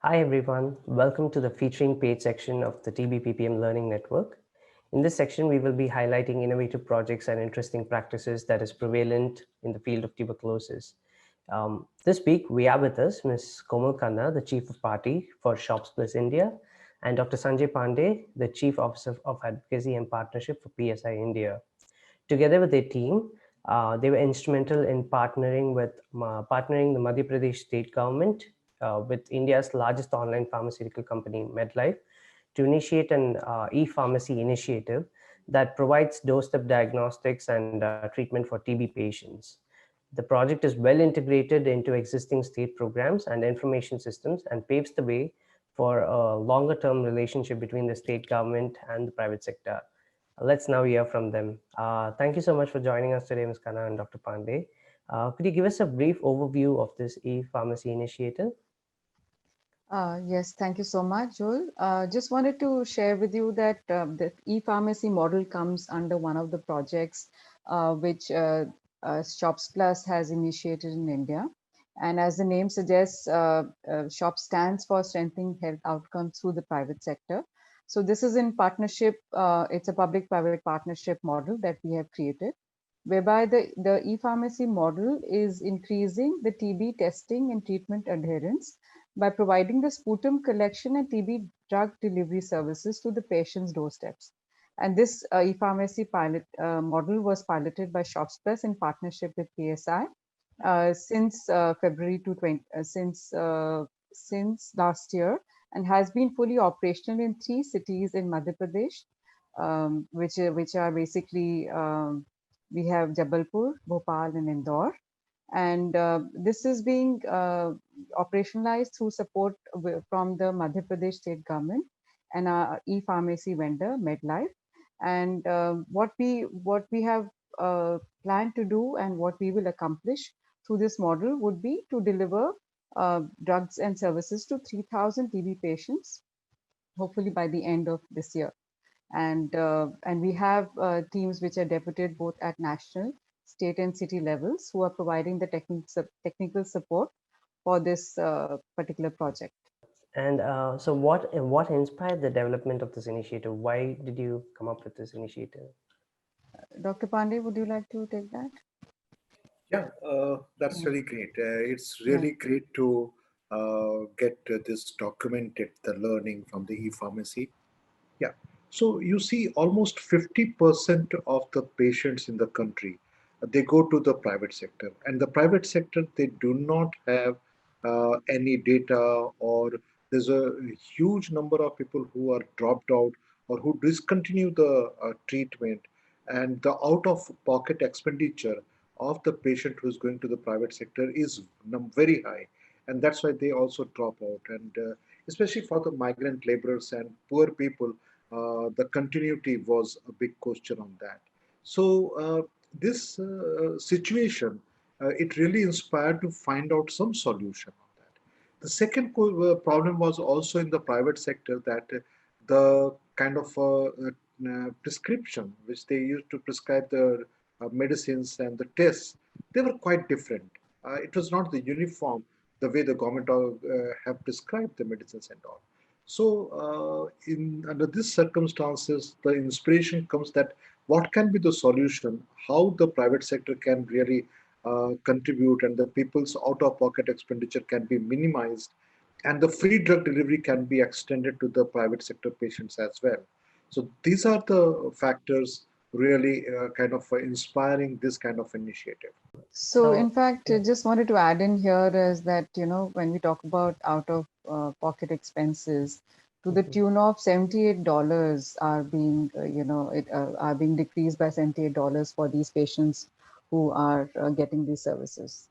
Hi everyone, welcome to the featuring page section of the TB Learning Network. In this section, we will be highlighting innovative projects and interesting practices that is prevalent in the field of tuberculosis. This week, we have with us Ms. Komal Khanna, the Chief of Party for Shops Plus India, and Dr. Sanjay Pandey, the Chief Officer of Advocacy and Partnership for PSI India. Together with their team, they were instrumental in partnering the Madhya Pradesh state government with India's largest online pharmaceutical company, MedLife, to initiate an e-pharmacy initiative that provides doorstep diagnostics and treatment for TB patients. The project is well integrated into existing state programs and information systems and paves the way for a longer term relationship between the state government and the private sector. Let's now hear from them. Thank you so much for joining us today, Ms. Khanna and Dr. Pandey. Could you give us a brief overview of this e-pharmacy initiative? Yes, thank you so much, Joel. Just wanted to share with you that the e-pharmacy model comes under one of the projects which Shops Plus has initiated in India. And as the name suggests, SHOP stands for Strengthening Health Outcomes through the Private Sector. So this is in partnership, it's a public-private partnership model that we have created, whereby the e-pharmacy model is increasing the TB testing and treatment adherence by providing the sputum collection and TB drug delivery services to the patient's doorsteps. And this e-pharmacy pilot model was piloted by ShopsPlus in partnership with PSI since February to 20, since last year, and has been fully operational in 3 cities in Madhya Pradesh, which are basically we have Jabalpur, Bhopal, and Indore. And this is being operationalized through support from the Madhya Pradesh state government and our e-pharmacy vendor MedLife. And what we have planned to do and what we will accomplish through this model would be to deliver drugs and services to 3,000 TB patients, hopefully by the end of this year. And we have teams which are deputed both at national, state, and city levels who are providing the technical support for this particular project. And so, what inspired the development of this initiative? Why did you come up with this initiative? Dr. Pandey, would you like to take that? Yeah, that's Yeah. really great. It's Yeah. really great to get this documented, the learning from the e-pharmacy. Yeah. So you see, almost 50% of the patients in the country, they go to the private sector, and the private sector, they do not have any data, or there's a huge number of people who are dropped out or who discontinue the treatment, and the out-of-pocket expenditure of the patient who is going to the private sector is very high, and that's why they also drop out. And especially for the migrant laborers and poor people, the continuity was a big question on that. So this situation, it really inspired to find out some solution on that. The second problem was also in the private sector, that the kind of prescription which they used to prescribe the medicines and the tests, they were quite different. It was not the uniform the way the government have prescribed the medicines and all. So, in under these circumstances, the inspiration comes that what can be the solution, how the private sector can really contribute, and the people's out-of-pocket expenditure can be minimized, and the free drug delivery can be extended to the private sector patients as well. So these are the factors really kind of inspiring this kind of initiative. So, in So, fact, I yeah. just wanted to add in here is that, when we talk about out of pocket expenses, to the Mhm. tune of $78 are being, are being decreased by $78 for these patients who are getting these services.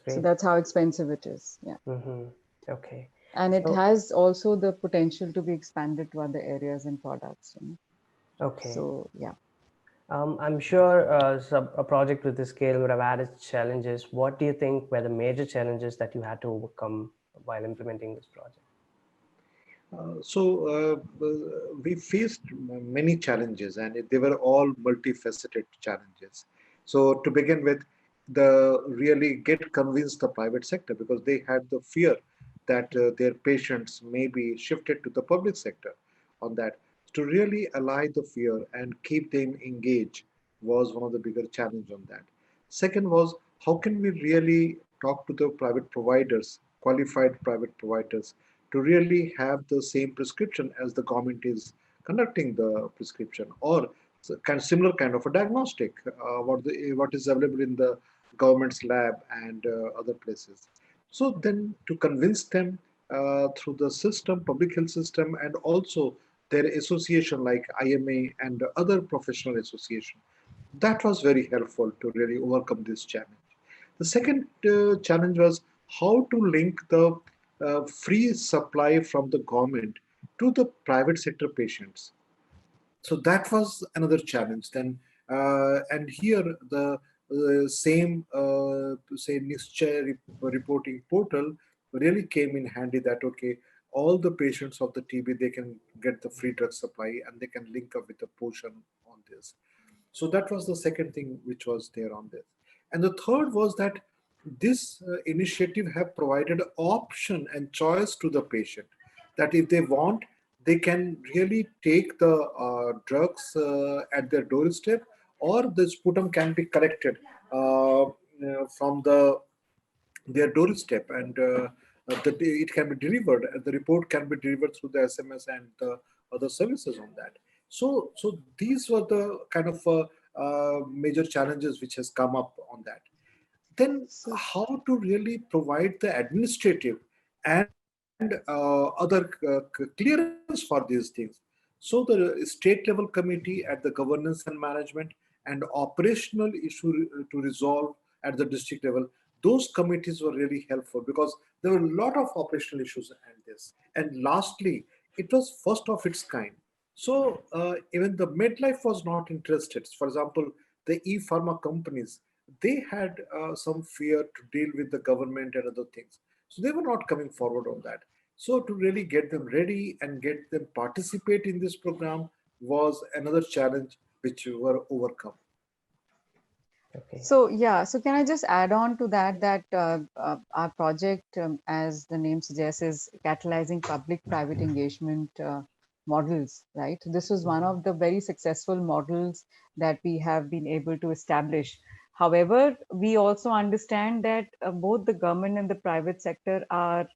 So Great. that's how expensive it is. Yeah. Hmm. Okay. And it So, has also the potential to be expanded to other areas and products. okay. So, yeah. I'm sure a project with this scale would have had its challenges. What do you think were the major challenges that you had to overcome while implementing this project? We faced many challenges, and they were all multifaceted challenges. So to begin with, the really get convinced the private sector, because they had the fear that their patients may be shifted to the public sector on that. To really allay the fear and keep them engaged was one of the bigger challenge on that. Second was, how can we really talk to the private providers, qualified private providers, to really have the same prescription as the government is conducting the prescription, or similar kind of a diagnostic, what is available in the government's lab and other places. So then to convince them through the system, public health system, and also their association like IMA and other professional association, that was very helpful to really overcome this challenge. The second challenge was how to link the free supply from the government to the private sector patients. So that was another challenge then. And here the same say Nischay reporting portal really came in handy, that okay, all the patients of the TB, they can get the free drug supply and they can link up with the portion on this. So that was the second thing which was there on this. And the third was that this initiative have provided option and choice to the patient, that if they want, they can really take the drugs at their doorstep, or the sputum can be collected from their doorstep, and it can be delivered. The report can be delivered through the SMS and the other services on that. So these were the kind of major challenges which has come up on that. Then So how to really provide the administrative and other clearance for these things. So the state level committee at the governance and management and operational issue to resolve at the district level, those committees were really helpful because there were a lot of operational issues and this. And lastly, it was first of its kind. So even the MedLife was not interested. For example, the e-pharma companies, they had some fear to deal with the government and other things. So they were not coming forward on that. So to really get them ready and get them participate in this program was another challenge which were overcome. Okay. So yeah, so can I just add on to that that our project, as the name suggests, is catalyzing public-private engagement models, right? This was one of the very successful models that we have been able to establish. However, we also understand that both the government and the private sector are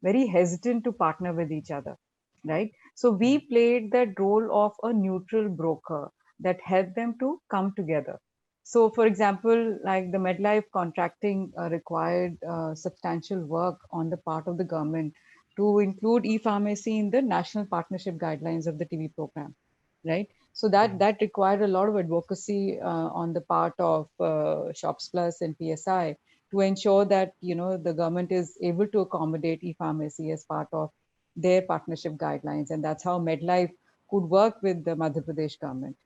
very hesitant to partner with each other, right? So we played that role of a neutral broker that helped them to come together. So, for example, like the MedLife contracting required substantial work on the part of the government to include e-pharmacy in the national partnership guidelines of the TB program, right? So that required a lot of advocacy on the part of Shops Plus and PSI to ensure that the government is able to accommodate e-pharmacy as part of their partnership guidelines, and that's how MedLife could work with the Madhya Pradesh government.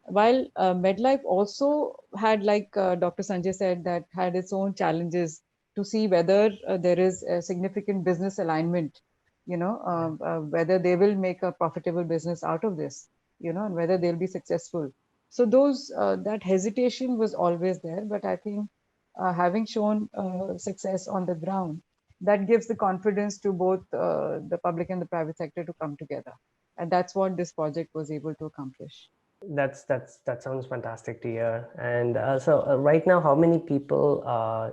While MedLife also had, like Dr. Sanjay said, that had its own challenges to see whether there is a significant business alignment, whether they will make a profitable business out of this, and whether they'll be successful. So that hesitation was always there, but I think having shown success on the ground, that gives the confidence to both the public and the private sector to come together. And that's what this project was able to accomplish. That sounds fantastic to hear. And so right now, how many people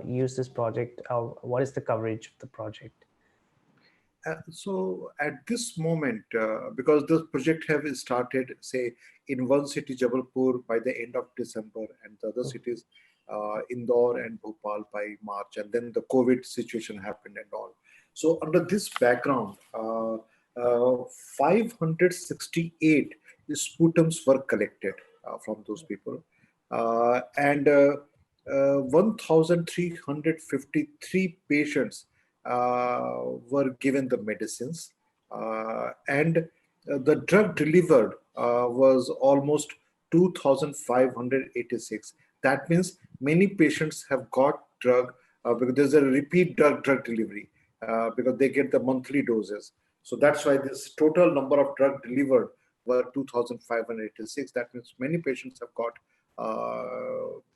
use this project? What is the coverage of the project? So at this moment, because this project have started, say, in one city, Jabalpur, by the end of December, and the other cities, Indore and Bhopal, by March, and then the COVID situation happened and all. So under this background, 568 sputums were collected from those people, and 1,353 patients were given the medicines, and the drug delivered was almost 2,586. That means many patients have got drug because there's a repeat drug delivery because they get the monthly doses. So that's why this total number of drug delivered were 2,586. That means many patients have got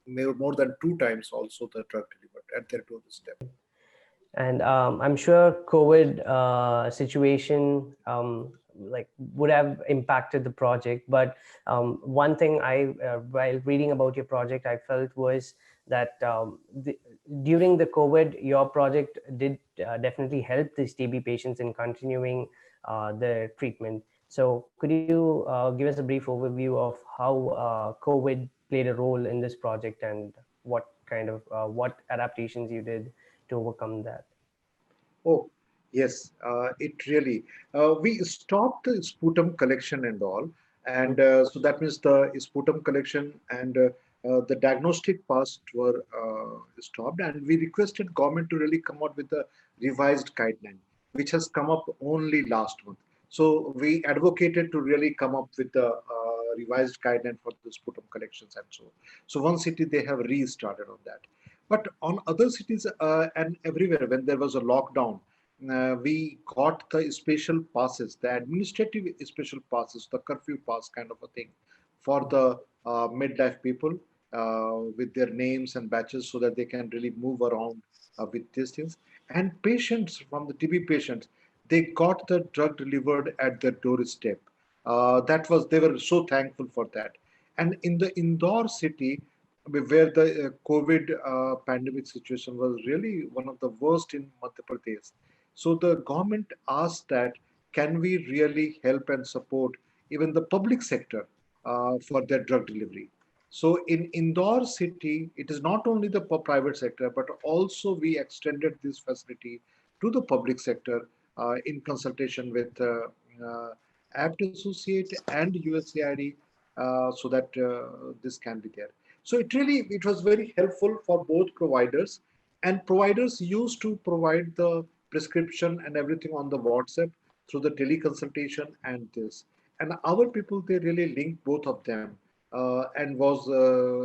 more than 2 times also the drug delivered at their doorstep. And I'm sure COVID situation like would have impacted the project. But one thing while reading about your project, I felt was that during the COVID, your project did definitely help these TB patients in continuing the treatment. So could you give us a brief overview of how COVID played a role in this project, and what kind of what adaptations you did to overcome that? Oh, yes, it really. We stopped the sputum collection and all, and so that means the sputum collection and the diagnostic parts were stopped, and we requested government to really come out with a revised guideline, which has come up only last month. So we advocated to really come up with the revised guideline for the sputum collections and so. So one city they have restarted on that. But on other cities and everywhere, when there was a lockdown, we got the special passes, the administrative special passes, the curfew pass kind of a thing for the midlife people with their names and badges so that they can really move around with these things. And patients from the TB patients, they got the drug delivered at their doorstep. They were so thankful for that. And in the Indore city, where the COVID pandemic situation was really one of the worst in Madhya Pradesh. So the government asked that, can we really help and support even the public sector for their drug delivery? So in Indore city, it is not only the private sector, but also we extended this facility to the public sector in consultation with APT Associate and USAID so that this can be there. So it was very helpful for both providers, and providers used to provide the prescription and everything on the WhatsApp through the teleconsultation and this. And our people, they really linked both of them and was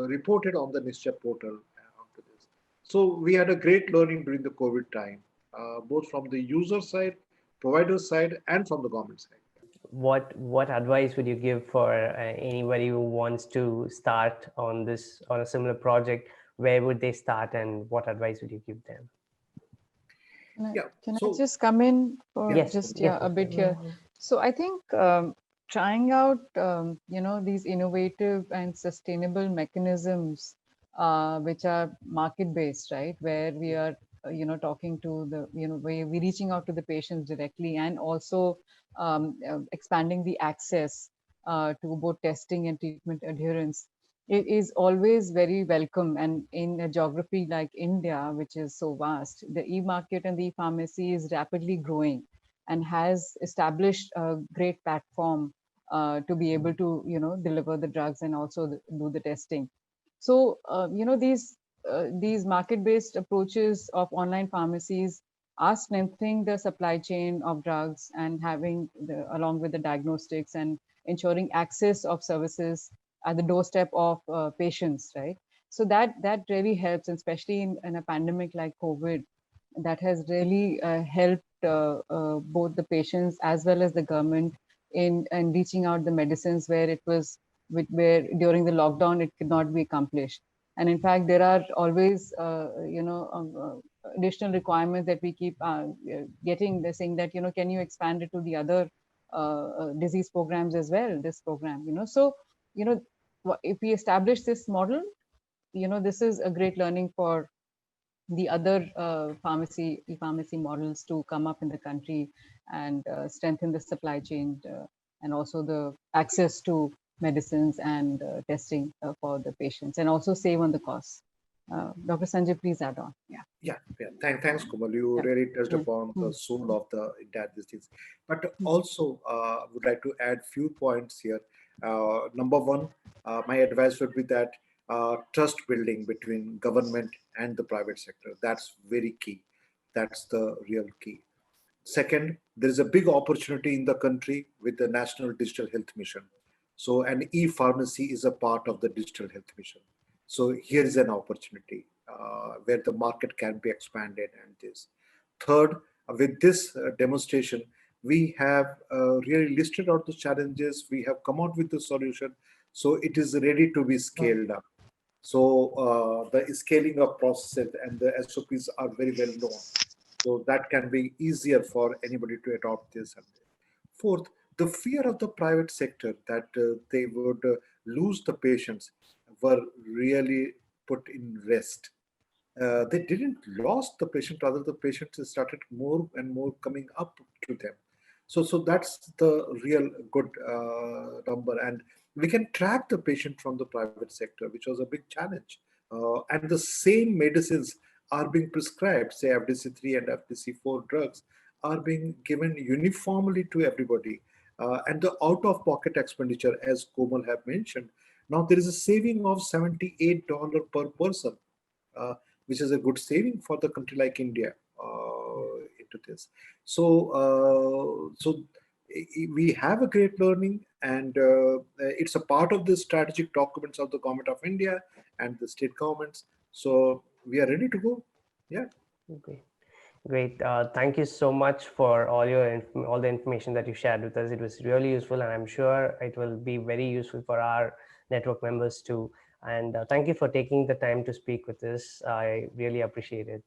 reported on the Nishcha portal after this. So we had a great learning during the COVID time, both from the user side, provider side, and from the government side. What advice would you give for anybody who wants to start on this, on a similar project? Where would they start, and what advice would you give them? Yeah. Can I So just come in for Yes, just yes, a bit here? So I think trying out these innovative and sustainable mechanisms which are market based, right, where we are talking to the where we reaching out to the patients directly, and also expanding the access to both testing and treatment adherence. It is always very welcome. And in a geography like India, which is so vast, the e-market and the e-pharmacy is rapidly growing and has established a great platform to be able to deliver the drugs and also do the testing. So these market-based approaches of online pharmacies are strengthening the supply chain of drugs and having along with the diagnostics and ensuring access of services at the doorstep of patients, right? So that really helps, and especially in a pandemic like COVID, that has really helped both the patients as well as the government in reaching out the medicines where it was where during the lockdown it could not be accomplished. And in fact, there are always additional requirements that we keep getting. They're saying that can you expand it to the other disease programs as well? This program, so if we establish this model, this is a great learning for the other e-pharmacy models to come up in the country and strengthen the supply chain and also the access to medicines and testing for the patients, and also save on the costs. Dr. Sanjay, please add on. Yeah. Thanks, Komal. You really touched upon the soul of the entire these things. But also, would like to add few points here. Number one, my advice would be that trust building between government and the private sector. That's very key. That's the real key. Second, there is a big opportunity in the country with the National Digital Health Mission. So an e-pharmacy is a part of the digital health mission. So here is an opportunity where the market can be expanded and this. Third, with this demonstration, we have really listed out the challenges. We have come out with the solution. So it is ready to be scaled up. So the scaling of processes and the SOPs are very well known. So that can be easier for anybody to adopt this. Fourth, the fear of the private sector that they would lose the patients were really put in rest. They didn't lost the patient, rather the patients started more and more coming up to them. So that's the real good number, and we can track the patient from the private sector, which was a big challenge. And the same medicines are being prescribed, say FDC3 and FDC4 drugs are being given uniformly to everybody. And the out-of-pocket expenditure, as Komal have mentioned, now there is a saving of $78 per person, uh, which is a good saving for the country like India into this. So we have a great learning, and it's a part of the strategic documents of the Government of India and the state governments. So we are ready to go. Yeah. Okay. Great. Thank you so much for all the information that you shared with us. It was really useful, and I'm sure it will be very useful for our network members too. And thank you for taking the time to speak with us. I really appreciate it.